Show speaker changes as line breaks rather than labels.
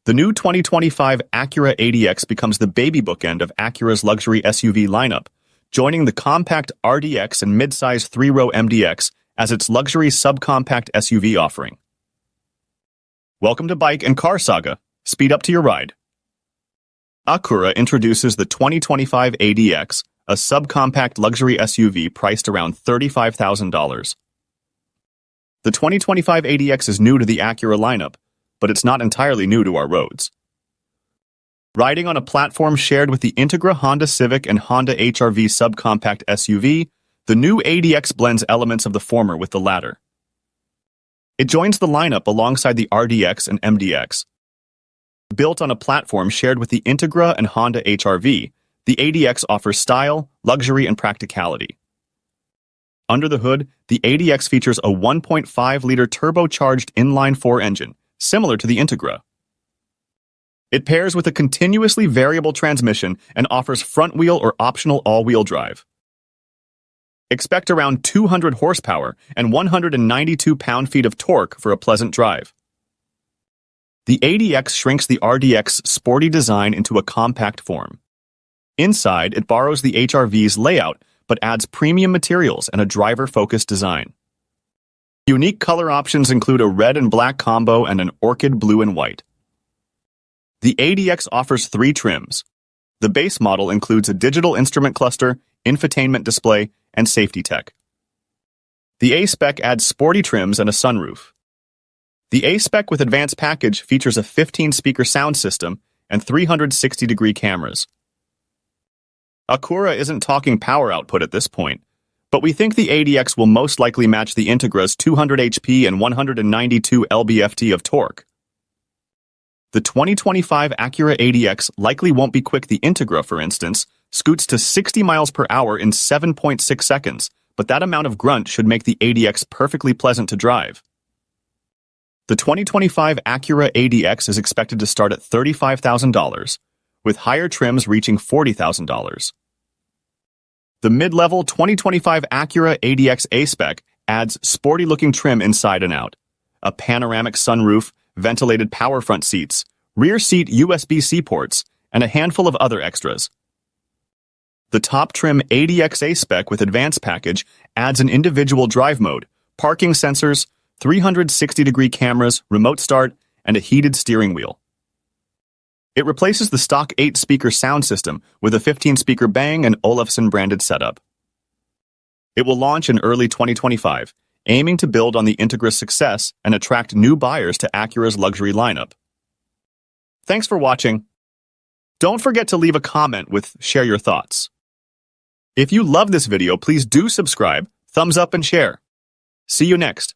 The new 2025 Acura ADX becomes the baby bookend of Acura's luxury SUV lineup, joining the compact RDX and midsize three-row MDX as its luxury subcompact SUV offering. Welcome to Bike and Car Saga. Speed up to your ride. Acura introduces the 2025 ADX, a subcompact luxury SUV priced around $35,000. The 2025 ADX is new to the Acura lineup, but it's not entirely new to our roads. Riding on a platform shared with the Integra Honda Civic and Honda HR-V subcompact SUV, the new ADX blends elements of the former with the latter. It joins the lineup alongside the RDX and MDX. Built on a platform shared with the Integra and Honda HR-V, the ADX offers style, luxury, and practicality. Under the hood, the ADX features a 1.5-liter turbocharged inline-4 engine, similar to the Integra. It pairs with a continuously variable transmission and offers front-wheel or optional all-wheel drive. Expect around 200 horsepower and 192 pound-feet of torque for a pleasant drive. The ADX shrinks the RDX's sporty design into a compact form. Inside, it borrows the HR-V's layout but adds premium materials and a driver-focused design. Unique color options include a red and black combo and an orchid blue and white. The ADX offers 3 trims. The base model includes a digital instrument cluster, infotainment display, and safety tech. The A-Spec adds sporty trims and a sunroof. The A-Spec with Advanced package features a 15-speaker sound system and 360-degree cameras. Acura isn't talking power output at this point, but we think the ADX will most likely match the Integra's 200 HP and 192 lb-ft of torque. The 2025 Acura ADX likely won't be quick. The Integra, for instance, scoots to 60 miles per hour in 7.6 seconds, but that amount of grunt should make the ADX perfectly pleasant to drive. The 2025 Acura ADX is expected to start at $35,000, with higher trims reaching $40,000. The mid-level 2025 Acura ADX A-Spec adds sporty-looking trim inside and out, a panoramic sunroof, ventilated power front seats, rear seat USB-C ports, and a handful of other extras. The top-trim ADX A-Spec with Advanced package adds an individual drive mode, parking sensors, 360-degree cameras, remote start, and a heated steering wheel. It replaces the stock 8-speaker sound system with a 15-speaker Bang & Olufsen-branded setup. It will launch in early 2025, aiming to build on the Integra's success and attract new buyers to Acura's luxury lineup. Thanks for watching. Don't forget to leave a comment with share your thoughts. If you love this video, please do subscribe, thumbs up, and share. See you next.